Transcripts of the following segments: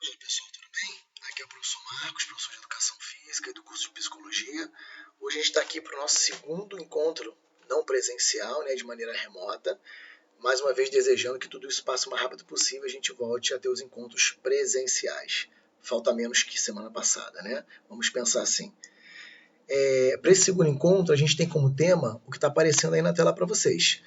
Oi, pessoal, tudo bem? Aqui é o professor Marcos, professor de Educação Física e do curso de Psicologia. Hoje a gente está aqui para o nosso segundo encontro não presencial, de maneira remota. Mais uma vez desejando que tudo isso passe o mais rápido possível e a gente volte a ter os encontros presenciais. Falta menos que semana passada, né? Vamos pensar assim. Para esse segundo encontro, a gente tem como tema o que está aparecendo aí na tela para vocês.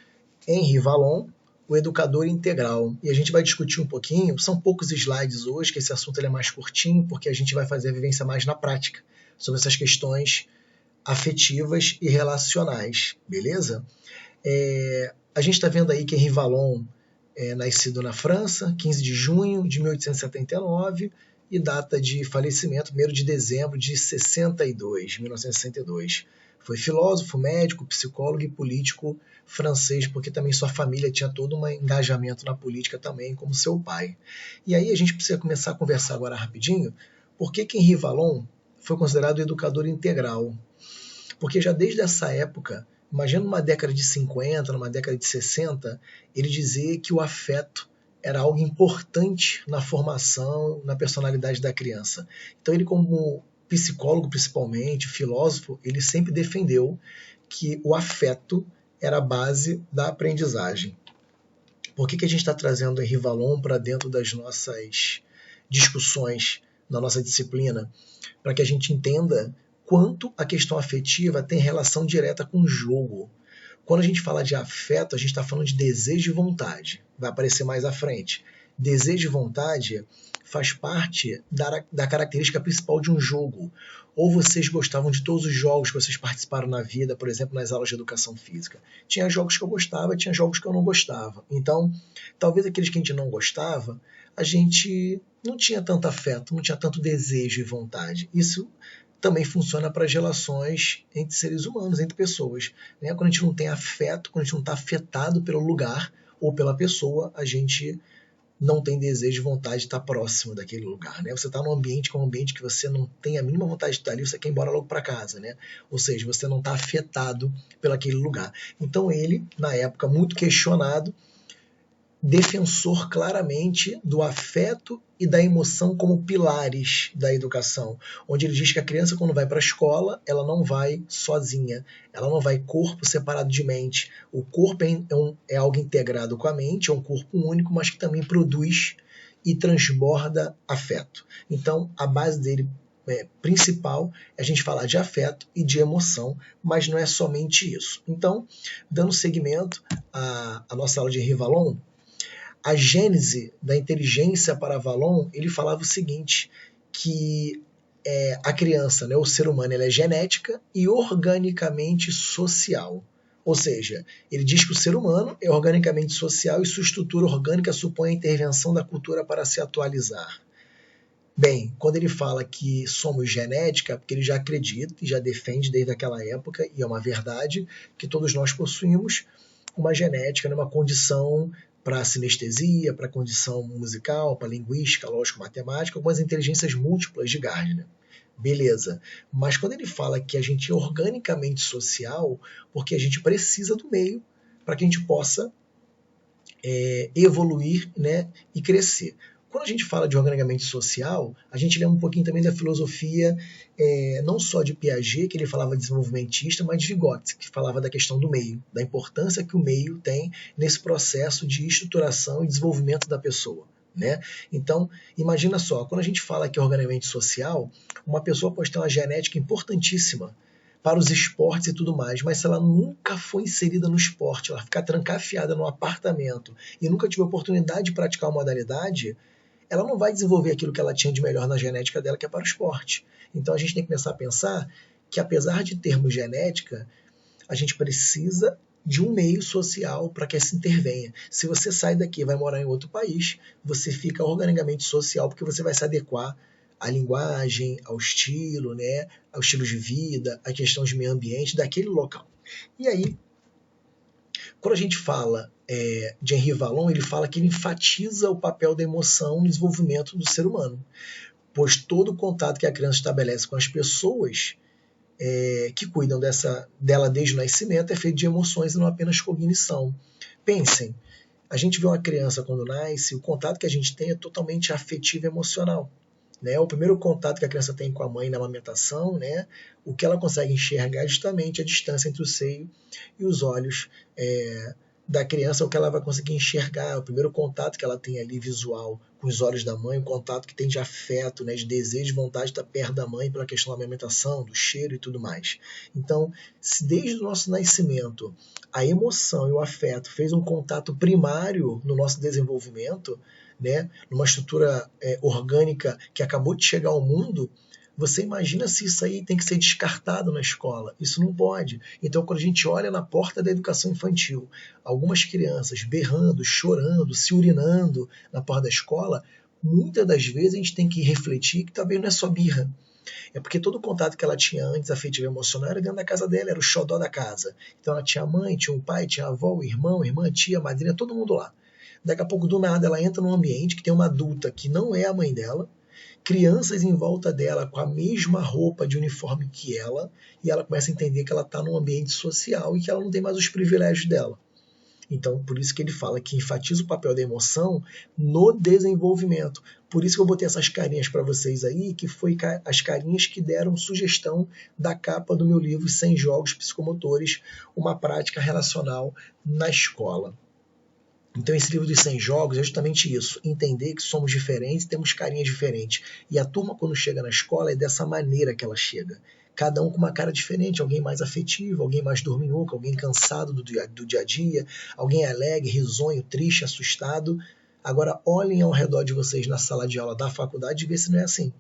Henri Vallon, o educador integral. E a gente vai discutir um pouquinho, são poucos slides hoje, que esse assunto ele é mais curtinho, porque a gente vai fazer a vivência mais na prática, sobre essas questões afetivas e relacionais, beleza? A gente está vendo aí que Henri Vallon é nascido na França, 15 de junho de 1879, e data de falecimento, 1º de dezembro de 1962. Foi filósofo, médico, psicólogo e político francês, porque também sua família tinha todo um engajamento na política também, como seu pai. E aí a gente precisa começar a conversar agora rapidinho, por que Henri Vallon foi considerado o educador integral? Porque já desde essa época, imagina numa década de 50, numa década de 60, ele dizia que o afeto era algo importante na formação, na personalidade da criança. Então ele, como psicólogo principalmente, filósofo, ele sempre defendeu que o afeto era a base da aprendizagem. Por que a gente está trazendo o Henri Vallon para dentro das nossas discussões na nossa disciplina? Para que a gente entenda quanto a questão afetiva tem relação direta com o jogo. Quando a gente fala de afeto, a gente está falando de desejo e vontade. Vai aparecer mais à frente. Desejo e vontade faz parte da característica principal de um jogo. Ou vocês gostavam de todos os jogos que vocês participaram na vida, por exemplo, nas aulas de educação física. Tinha jogos que eu gostava, tinha jogos que eu não gostava. Então, talvez aqueles que a gente não gostava, a gente não tinha tanto afeto, não tinha tanto desejo e vontade. Isso também funciona para as relações entre seres humanos, entre pessoas. Quando a gente não tem afeto, quando a gente não está afetado pelo lugar ou pela pessoa, a gente não tem desejo e vontade de estar próximo daquele lugar. Você está num ambiente que é um ambiente que você não tem a mínima vontade de estar ali, você quer ir embora logo para casa. Ou seja, você não está afetado pelaquele lugar. Então ele, na época, muito questionado, defensor claramente do afeto e da emoção como pilares da educação, onde ele diz que a criança, quando vai para a escola, ela não vai sozinha, ela não vai corpo separado de mente. O corpo é algo integrado com a mente, é um corpo único, mas que também produz e transborda afeto. Então, a base dele principal é a gente falar de afeto e de emoção, mas não é somente isso. Então, dando seguimento à nossa aula de Henri Vallon, a gênese da inteligência para Vallon, ele falava o seguinte, que a criança, o ser humano, ele é genética e organicamente social. Ou seja, ele diz que o ser humano é organicamente social e sua estrutura orgânica supõe a intervenção da cultura para se atualizar. Bem, quando ele fala que somos genética, porque ele já acredita e já defende desde aquela época, e é uma verdade, que todos nós possuímos uma genética, uma condição para sinestesia, para condição musical, para linguística, lógico, matemática, algumas inteligências múltiplas de Gardner. Beleza. Mas quando ele fala que a gente é organicamente social, porque a gente precisa do meio para que a gente possa evoluir, e crescer. Quando a gente fala de organicamente social, a gente lembra um pouquinho também da filosofia, não só de Piaget, que ele falava desenvolvimentista, mas de Vygotsky, que falava da questão do meio, da importância que o meio tem nesse processo de estruturação e desenvolvimento da pessoa. Então, imagina só, quando a gente fala que é organicamente social, uma pessoa pode ter uma genética importantíssima para os esportes e tudo mais, mas se ela nunca foi inserida no esporte, ela ficar trancafiada no apartamento e nunca tiver oportunidade de praticar uma modalidade, ela não vai desenvolver aquilo que ela tinha de melhor na genética dela, que é para o esporte. Então a gente tem que começar a pensar que, apesar de termos genética, a gente precisa de um meio social para que se intervenha. Se você sai daqui e vai morar em outro país, você fica organicamente social, porque você vai se adequar à linguagem, ao estilo, ao estilo de vida, à questão de meio ambiente daquele local. E aí, quando a gente fala de Henri Vallon, ele fala que ele enfatiza o papel da emoção no desenvolvimento do ser humano, pois todo o contato que a criança estabelece com as pessoas que cuidam dela desde o nascimento é feito de emoções e não apenas cognição. Pensem, A gente vê uma criança quando nasce, o contato que a gente tem é totalmente afetivo e emocional. Né? O primeiro contato que a criança tem com a mãe na amamentação, né? O que ela consegue enxergar é justamente a distância entre o seio e os olhos da criança, o que ela vai conseguir enxergar, o primeiro contato que ela tem ali visual com os olhos da mãe, o contato que tem de afeto, né, de desejo, de vontade de estar perto da mãe pela questão da amamentação, do cheiro e tudo mais. Então, se desde o nosso nascimento a emoção e o afeto fez um contato primário no nosso desenvolvimento, né, numa estrutura orgânica que acabou de chegar ao mundo, você imagina se isso aí tem que ser descartado na escola. Isso não pode. Então, quando a gente olha na porta da educação infantil, algumas crianças berrando, chorando, se urinando na porta da escola, muitas das vezes a gente tem que refletir que talvez não é só birra. É porque todo o contato que ela tinha antes, afetivo e emocional, era dentro da casa dela, era o xodó da casa. Então ela tinha a mãe, tinha o pai, tinha a avó, o irmão, a irmã, a tia, a madrinha, todo mundo lá. Daqui a pouco, do nada, ela entra num ambiente que tem uma adulta que não é a mãe dela, crianças em volta dela com a mesma roupa de uniforme que ela, e ela começa a entender que ela está num ambiente social e que ela não tem mais os privilégios dela. Então, por isso que ele fala que enfatiza o papel da emoção no desenvolvimento. Por isso que eu botei essas carinhas para vocês aí, que foi as carinhas que deram sugestão da capa do meu livro 100 Jogos Psicomotores, uma prática relacional na escola. Então esse livro dos 100 jogos é justamente isso, entender que somos diferentes, temos carinhas diferentes. E a turma quando chega na escola é dessa maneira que ela chega. Cada um com uma cara diferente, alguém mais afetivo, alguém mais dorminhoco, alguém cansado do dia a dia, alguém alegre, risonho, triste, assustado. Agora olhem ao redor de vocês na sala de aula da faculdade e vê se não é assim.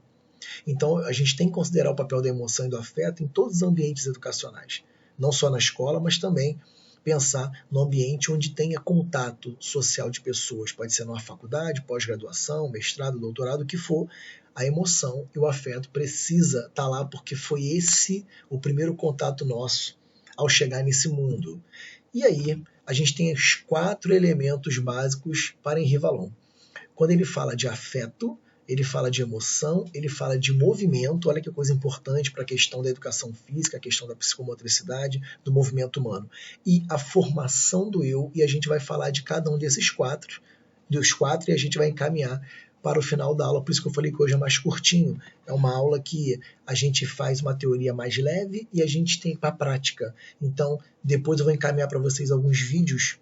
Então a gente tem que considerar o papel da emoção e do afeto em todos os ambientes educacionais. Não só na escola, mas também pensar no ambiente onde tenha contato social de pessoas. Pode ser numa faculdade, pós-graduação, mestrado, doutorado, o que for. A emoção e o afeto precisa estar lá porque foi esse o primeiro contato nosso ao chegar nesse mundo. E aí a gente tem os 4 elementos básicos para Henri Vallon. Quando ele fala de afeto, ele fala de emoção, ele fala de movimento, olha que coisa importante para a questão da educação física, a questão da psicomotricidade, do movimento humano. E a formação do eu, e a gente vai falar de cada um desses dos quatro, e a gente vai encaminhar para o final da aula, por isso que eu falei que hoje é mais curtinho. É uma aula que a gente faz uma teoria mais leve e a gente tem para a prática. Então, depois eu vou encaminhar para vocês alguns vídeos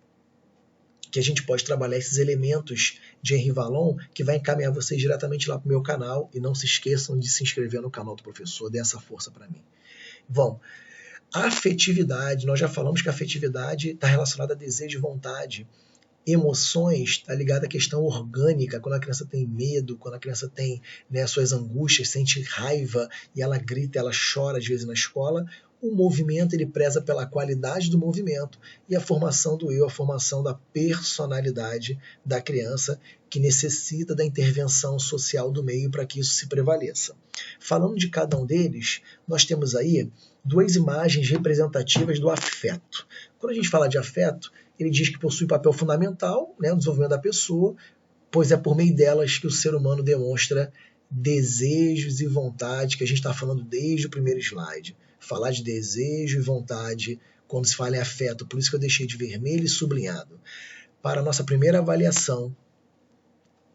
que a gente pode trabalhar esses elementos de Henri Vallon, que vai encaminhar vocês diretamente lá para o meu canal. E não se esqueçam de se inscrever no canal do professor, dê essa força para mim. Bom, a afetividade, nós já falamos que a afetividade está relacionada a desejo e vontade. Emoções está ligada à questão orgânica, quando a criança tem medo, quando a criança tem, né, suas angústias, sente raiva e ela grita, ela chora às vezes na escola. O movimento ele preza pela qualidade do movimento e a formação do eu, a formação da personalidade da criança que necessita da intervenção social do meio para que isso se prevaleça. Falando de cada um deles, nós temos aí 2 imagens representativas do afeto. Quando a gente fala de afeto, ele diz que possui papel fundamental, né, no desenvolvimento da pessoa, pois é por meio delas que o ser humano demonstra desejos e vontade, que a gente está falando desde o primeiro slide. Falar de desejo e vontade quando se fala em afeto, por isso que eu deixei de vermelho e sublinhado. Para a nossa primeira avaliação,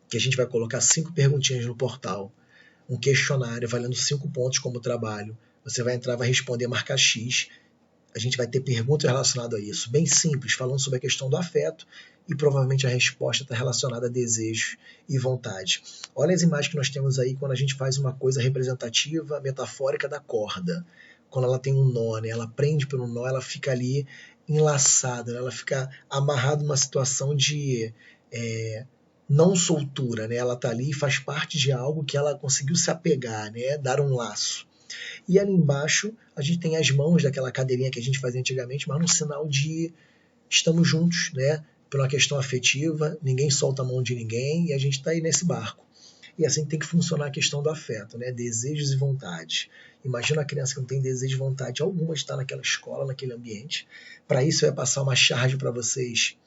que a gente vai colocar 5 perguntinhas no portal, um questionário valendo 5 pontos como trabalho, você vai entrar, vai responder, marcar X, a gente vai ter perguntas relacionadas a isso, bem simples, falando sobre a questão do afeto, e provavelmente a resposta está relacionada a desejos e vontade. Olha as imagens que nós temos aí quando a gente faz uma coisa representativa, metafórica da corda. Quando ela tem um nó, né? Ela prende pelo nó, ela fica ali enlaçada, né? Ela fica amarrada numa situação de não soltura, né? Ela está ali e faz parte de algo que ela conseguiu se apegar, né? Dar um laço. E ali embaixo a gente tem as mãos daquela cadeirinha que a gente fazia antigamente, mas no sinal de estamos juntos, né? Por uma questão afetiva, ninguém solta a mão de ninguém e a gente está aí nesse barco. E assim tem que funcionar a questão do afeto, né? Desejos e vontades. Imagina a criança que não tem desejo e vontade alguma de estar naquela escola, naquele ambiente. Para isso eu ia passar uma charge para vocês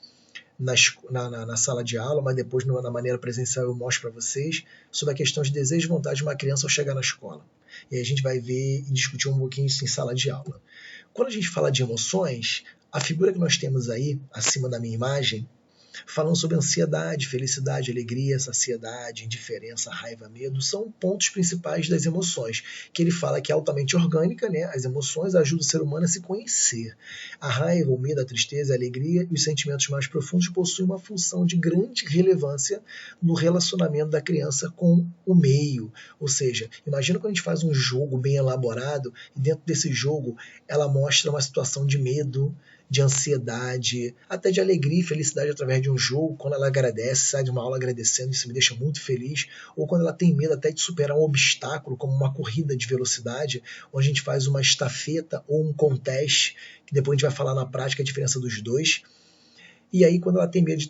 na sala de aula, mas depois na maneira presencial eu mostro para vocês sobre a questão de desejo e vontade de uma criança ao chegar na escola. E aí a gente vai ver e discutir um pouquinho isso em sala de aula. Quando a gente fala de emoções, a figura que nós temos aí, acima da minha imagem, falando sobre ansiedade, felicidade, alegria, saciedade, indiferença, raiva, medo, são pontos principais das emoções, que ele fala que é altamente orgânica, né? As emoções ajudam o ser humano a se conhecer. A raiva, o medo, a tristeza, a alegria e os sentimentos mais profundos possuem uma função de grande relevância no relacionamento da criança com o meio. Ou seja, imagina quando a gente faz um jogo bem elaborado e dentro desse jogo ela mostra uma situação de medo, de ansiedade, até de alegria e felicidade através de um jogo, quando ela agradece, sai de uma aula agradecendo, isso me deixa muito feliz, ou quando ela tem medo até de superar um obstáculo, como uma corrida de velocidade, onde a gente faz uma estafeta ou um contest, que depois a gente vai falar na prática a diferença dos dois, e aí quando ela tem medo de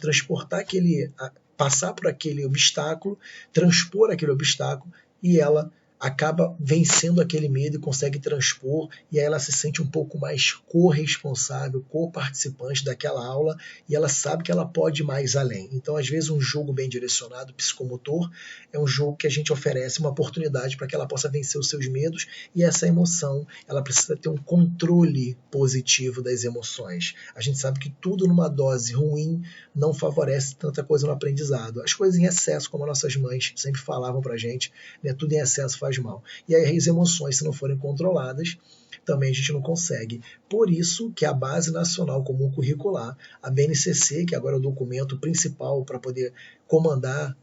passar por aquele obstáculo, transpor aquele obstáculo, e ela acaba vencendo aquele medo e consegue transpor, e aí ela se sente um pouco mais corresponsável, co-participante daquela aula, e ela sabe que ela pode ir mais além. Então, às vezes, um jogo bem direcionado, psicomotor, é um jogo que a gente oferece uma oportunidade para que ela possa vencer os seus medos, e essa emoção, ela precisa ter um controle positivo das emoções. A gente sabe que tudo numa dose ruim não favorece tanta coisa no aprendizado. As coisas em excesso, como nossas mães sempre falavam pra gente, né, tudo em excesso faz mal. E aí as emoções, se não forem controladas, também a gente não consegue. Por isso que a Base Nacional Comum Curricular, a BNCC, que agora é o documento principal para poder comandar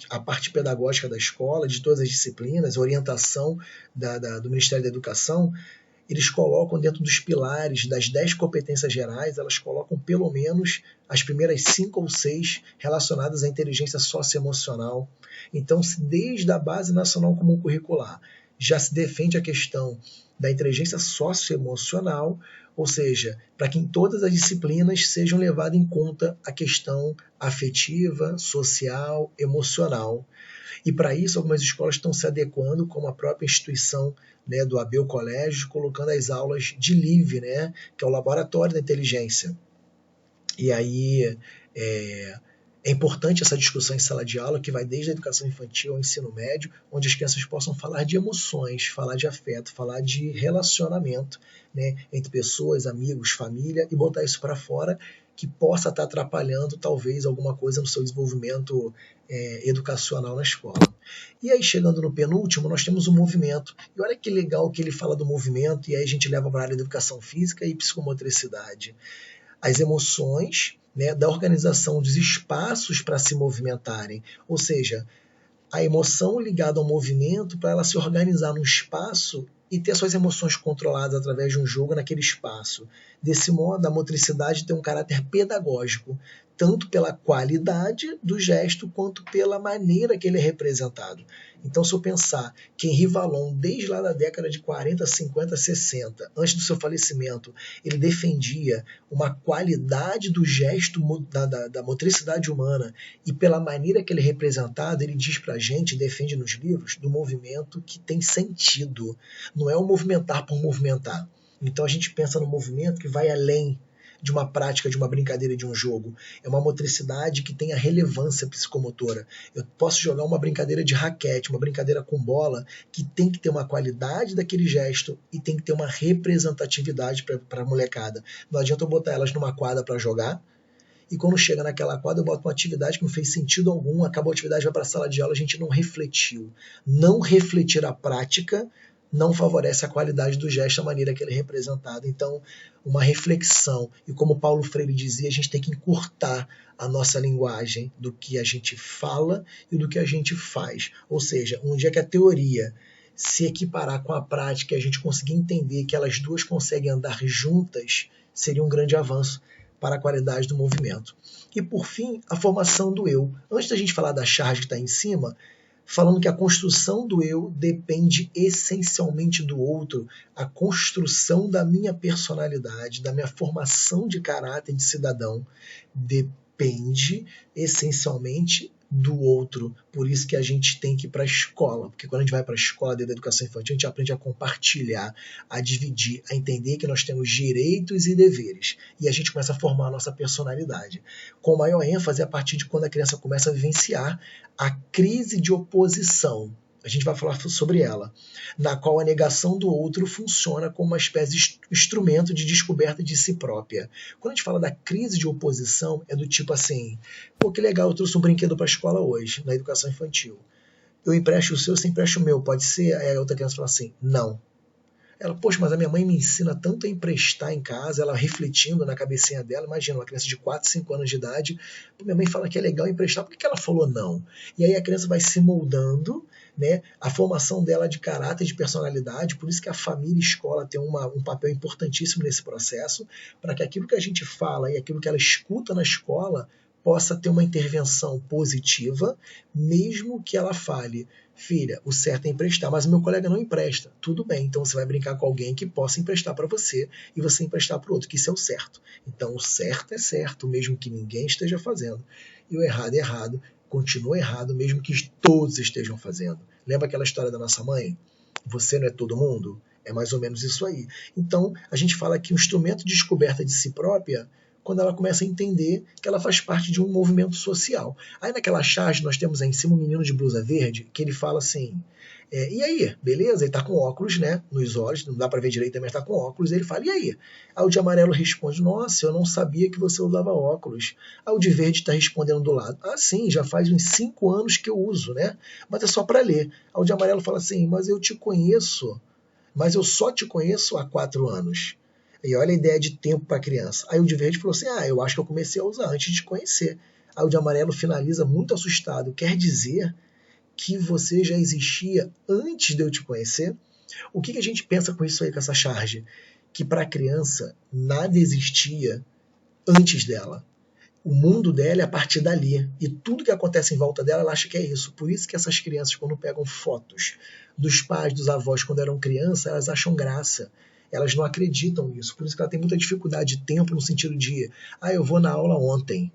a parte pedagógica da escola, de todas as disciplinas, a orientação do Ministério da Educação, eles colocam dentro dos pilares das 10 competências gerais, elas colocam pelo menos as primeiras 5 ou 6 relacionadas à inteligência socioemocional. Então, se desde a Base Nacional Comum Curricular já se defende a questão da inteligência socioemocional, ou seja, para que em todas as disciplinas sejam levadas em conta a questão afetiva, social, emocional. E para isso, algumas escolas estão se adequando, como a própria instituição, né, do Abel Colégio, colocando as aulas de LIV, né, que é o Laboratório da Inteligência. E aí é importante essa discussão em sala de aula, que vai desde a educação infantil ao ensino médio, onde as crianças possam falar de emoções, falar de afeto, falar de relacionamento, né, entre pessoas, amigos, família, e botar isso para fora, que possa estar atrapalhando talvez alguma coisa no seu desenvolvimento educacional na escola. E aí, chegando no penúltimo, nós temos o movimento. E olha que legal que ele fala do movimento, e aí a gente leva para a área de educação física e psicomotricidade. As emoções, né, da organização dos espaços para se movimentarem, ou seja, a emoção ligada ao movimento para ela se organizar num espaço e ter suas emoções controladas através de um jogo naquele espaço. Desse modo, a motricidade tem um caráter pedagógico, tanto pela qualidade do gesto quanto pela maneira que ele é representado. Então, se eu pensar que Henri Vallon, desde lá da década de 40, 50, 60, antes do seu falecimento, ele defendia uma qualidade do gesto da motricidade humana, e pela maneira que ele é representado, ele diz pra gente, defende nos livros, do movimento que tem sentido. Não é o movimentar por movimentar. Então a gente pensa no movimento que vai além de uma prática, de uma brincadeira, de um jogo. É uma motricidade que tem a relevância psicomotora. Eu posso jogar uma brincadeira de raquete, uma brincadeira com bola, que tem que ter uma qualidade daquele gesto e tem que ter uma representatividade para a molecada. Não adianta eu botar elas numa quadra para jogar, e quando chega naquela quadra eu boto uma atividade que não fez sentido algum, acabou a atividade, vai para a sala de aula, a gente não refletiu. Não refletir a prática não favorece a qualidade do gesto, a maneira que ele é representado. Então, uma reflexão, e como Paulo Freire dizia, a gente tem que encurtar a nossa linguagem do que a gente fala e do que a gente faz. Ou seja, um dia que a teoria se equiparar com a prática e a gente conseguir entender que elas duas conseguem andar juntas, seria um grande avanço para a qualidade do movimento. E, por fim, a formação do eu. Antes da gente falar da charge que está em cima, falando que a construção do eu depende essencialmente do outro, a construção da minha personalidade, da minha formação de caráter de cidadão, depende essencialmente do outro. Por isso que a gente tem que ir para a escola, porque quando a gente vai para a escola da educação infantil, a gente aprende a compartilhar, a dividir, a entender que nós temos direitos e deveres, e a gente começa a formar a nossa personalidade, com maior ênfase a partir de quando a criança começa a vivenciar a crise de oposição. A a gente vai falar sobre ela, na qual a negação do outro funciona como uma espécie de instrumento de descoberta de si própria. Quando a gente fala da crise de oposição, é do tipo assim, pô, que legal, eu trouxe um brinquedo para a escola hoje, na educação infantil. Eu empresto o seu, você empresta o meu, pode ser? Aí a outra criança fala assim, não. Ela, poxa, mas a minha mãe me ensina tanto a emprestar em casa, ela refletindo na cabecinha dela, imagina, uma criança de 4, 5 anos de idade, minha mãe fala que é legal emprestar, por que ela falou não? E aí a criança vai se moldando, né, a formação dela de caráter, de personalidade, por isso que a família e a escola tem um papel importantíssimo nesse processo, para que aquilo que a gente fala e aquilo que ela escuta na escola possa ter uma intervenção positiva, mesmo que ela fale, filha, o certo é emprestar, mas o meu colega não empresta. Tudo bem, então você vai brincar com alguém que possa emprestar para você e você emprestar para o outro, que isso é o certo. Então o certo é certo, mesmo que ninguém esteja fazendo. E o errado é errado, continua errado, mesmo que todos estejam fazendo. Lembra aquela história da nossa mãe? Você não é todo mundo? É mais ou menos isso aí. Então, a gente fala que o instrumento de descoberta de si própria, quando ela começa a entender que ela faz parte de um movimento social. Aí naquela charge nós temos aí em cima um menino de blusa verde que ele fala assim, e aí, beleza? Ele tá com óculos, né, nos olhos, não dá para ver direito, mas tá com óculos, ele fala, e aí? Aí o de amarelo responde, nossa, eu não sabia que você usava óculos. Aí o de verde tá respondendo do lado, ah sim, já faz uns 5 anos que eu uso, né, mas é só para ler. Aí o de amarelo fala assim, mas eu te conheço, mas eu só te conheço há 4 anos. E olha a ideia de tempo para a criança. Aí o de verde falou assim, eu acho que eu comecei a usar antes de conhecer. Aí o de amarelo finaliza muito assustado. Quer dizer que você já existia antes de eu te conhecer? O que a gente pensa com isso aí, com essa charge? Que para a criança nada existia antes dela. O mundo dela é a partir dali. E tudo que acontece em volta dela, ela acha que é isso. Por isso que essas crianças, quando pegam fotos dos pais, dos avós, quando eram crianças, elas acham graça. Elas não acreditam nisso. Por isso que ela tem muita dificuldade de tempo no sentido de eu vou na aula ontem.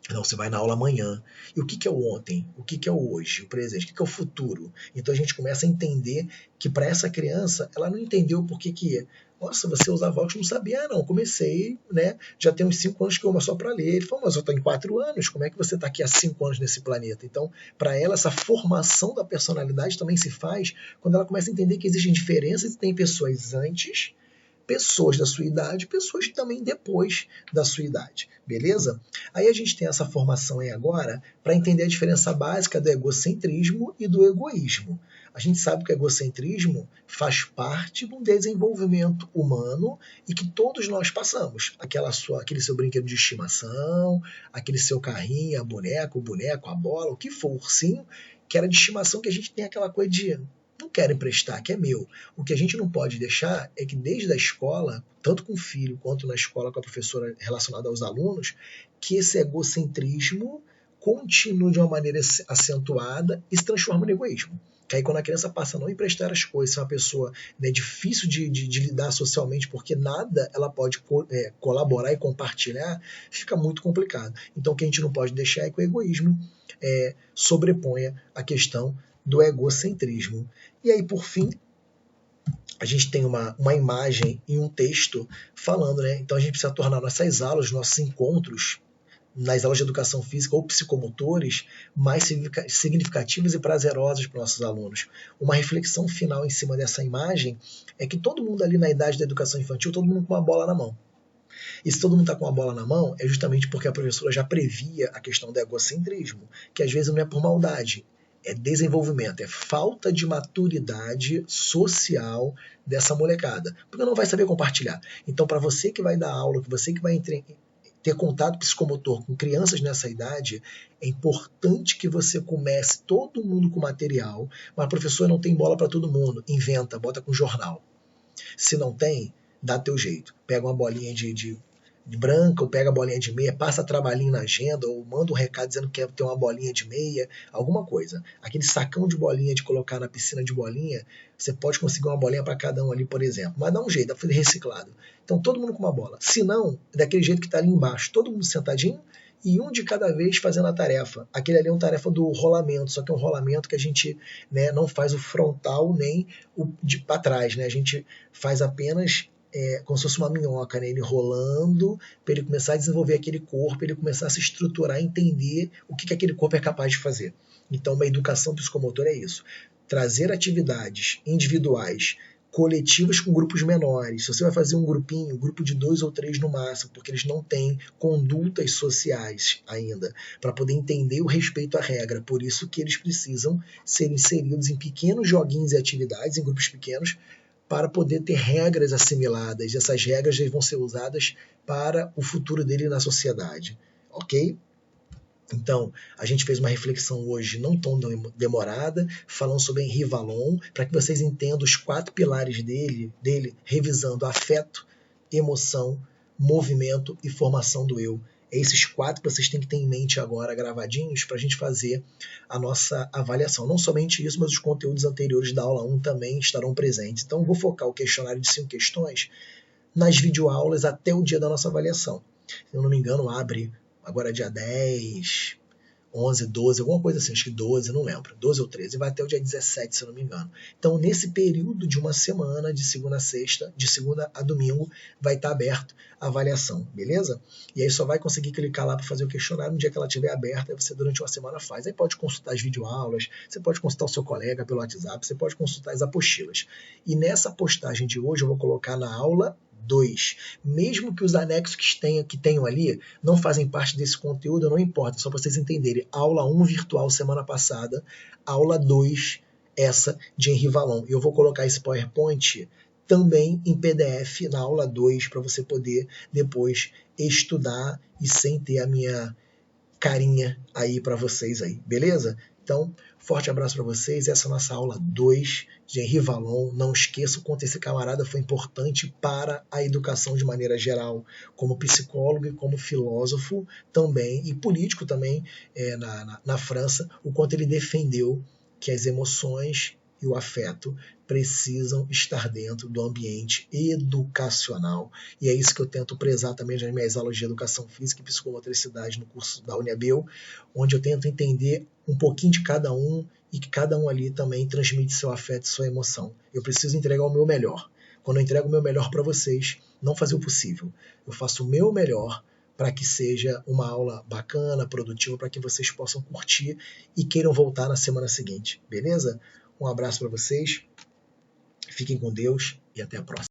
Não, você vai na aula amanhã. E o que é o ontem? O que é o hoje? O presente? O que é o futuro? Então a gente começa a entender que para essa criança, ela não entendeu por que nossa, você usava óculos, não sabia, não. Comecei, né? Já tem uns 5 anos que eu amo só para ler. Ele falou, mas eu estou em 4 anos, como é que você está aqui há 5 anos nesse planeta? Então, para ela, essa formação da personalidade também se faz quando ela começa a entender que existem diferenças e tem pessoas antes, pessoas da sua idade, pessoas também depois da sua idade, beleza? Aí a gente tem essa formação aí agora para entender a diferença básica do egocentrismo e do egoísmo. A gente sabe que o egocentrismo faz parte de um desenvolvimento humano e que todos nós passamos. Aquele seu brinquedo de estimação, aquele seu carrinho, a boneca, o boneco, a bola, o que for, o ursinho, que era de estimação, que a gente tem aquela coisa de não quero emprestar, que é meu. O que a gente não pode deixar é que desde a escola, tanto com o filho quanto na escola com a professora relacionada aos alunos, que esse egocentrismo continue de uma maneira acentuada e se transforma em egoísmo. Que aí quando a criança passa a não emprestar as coisas, é uma pessoa difícil de lidar socialmente, porque nada ela pode colaborar e compartilhar, fica muito complicado. Então o que a gente não pode deixar é que o egoísmo sobreponha a questão do egocentrismo. E aí, por fim, a gente tem uma imagem e um texto falando, né? Então a gente precisa tornar nossas aulas, nossos encontros nas aulas de educação física ou psicomotores mais significativos e prazerosos para os nossos alunos. Uma reflexão final em cima dessa imagem é que todo mundo ali na idade da educação infantil, todo mundo com uma bola na mão. E se todo mundo está com uma bola na mão, é justamente porque a professora já previa a questão do egocentrismo, que às vezes não é por maldade, é desenvolvimento, é falta de maturidade social dessa molecada, porque não vai saber compartilhar. Então, para você que vai dar aula, que você que vai ter contato psicomotor com crianças nessa idade, é importante que você comece todo mundo com material, mas a professora não tem bola para todo mundo, inventa, bota com jornal. Se não tem, dá teu jeito. Pega uma bolinha de branca, ou pega a bolinha de meia, passa trabalhinho na agenda, ou manda um recado dizendo que quer ter uma bolinha de meia, alguma coisa. Aquele sacão de bolinha de colocar na piscina de bolinha, você pode conseguir uma bolinha para cada um ali, por exemplo. Mas dá um jeito, dá para fazer reciclado. Então todo mundo com uma bola. Se não, daquele jeito que está ali embaixo, todo mundo sentadinho, e um de cada vez fazendo a tarefa. Aquele ali é uma tarefa do rolamento, só que é um rolamento que a gente não faz o frontal nem o de para trás, né? A gente faz apenas como se fosse uma minhoca, né? Ele rolando, para ele começar a desenvolver aquele corpo, ele começar a se estruturar, entender o que aquele corpo é capaz de fazer. Então, uma educação psicomotora é isso. Trazer atividades individuais, coletivas com grupos menores. Se você vai fazer um grupinho, grupo de 2 ou 3 no máximo, porque eles não têm condutas sociais ainda, para poder entender o respeito à regra. Por isso que eles precisam ser inseridos em pequenos joguinhos e atividades, em grupos pequenos, para poder ter regras assimiladas. E essas regras vão ser usadas para o futuro dele na sociedade. Ok? Então, a gente fez uma reflexão hoje não tão demorada, falando sobre Henri Vallon, para que vocês entendam os 4 pilares dele, revisando afeto, emoção, movimento e formação do eu. É esses 4 que vocês têm que ter em mente agora, gravadinhos, para a gente fazer a nossa avaliação. Não somente isso, mas os conteúdos anteriores da aula 1 também estarão presentes. Então, vou focar o questionário de 5 questões nas videoaulas até o dia da nossa avaliação. Se eu não me engano, abre agora dia 10, 11, 12, alguma coisa assim, acho que 12, não lembro, 12 ou 13, vai até o dia 17, se eu não me engano. Então, nesse período de uma semana, de segunda a sexta, de segunda a domingo, vai estar aberto a avaliação, beleza? E aí só vai conseguir clicar lá para fazer o questionário no dia que ela estiver aberta, e você durante uma semana faz. Aí pode consultar as videoaulas, você pode consultar o seu colega pelo WhatsApp, você pode consultar as apostilas. E nessa postagem de hoje eu vou colocar na aula 2. Mesmo que os anexos que tenham ali não fazem parte desse conteúdo, não importa, só para vocês entenderem. Aula 1 virtual semana passada, aula 2 essa de Henri Vallon. Eu vou colocar esse PowerPoint também em PDF na aula 2 para você poder depois estudar e sem ter a minha carinha aí para vocês aí, beleza? Então, forte abraço para vocês. Essa é a nossa aula 2 de Henri Vallon. Não esqueça o quanto esse camarada foi importante para a educação de maneira geral, como psicólogo e como filósofo também, e político também na França, o quanto ele defendeu que as emoções e o afeto precisam estar dentro do ambiente educacional. E é isso que eu tento prezar também nas minhas aulas de educação física e psicomotricidade no curso da Uniabel, onde eu tento entender um pouquinho de cada um e que cada um ali também transmite seu afeto e sua emoção. Eu preciso entregar o meu melhor. Quando eu entrego o meu melhor para vocês, não fazer o possível. Eu faço o meu melhor para que seja uma aula bacana, produtiva, para que vocês possam curtir e queiram voltar na semana seguinte, beleza? Um abraço para vocês, fiquem com Deus e até a próxima.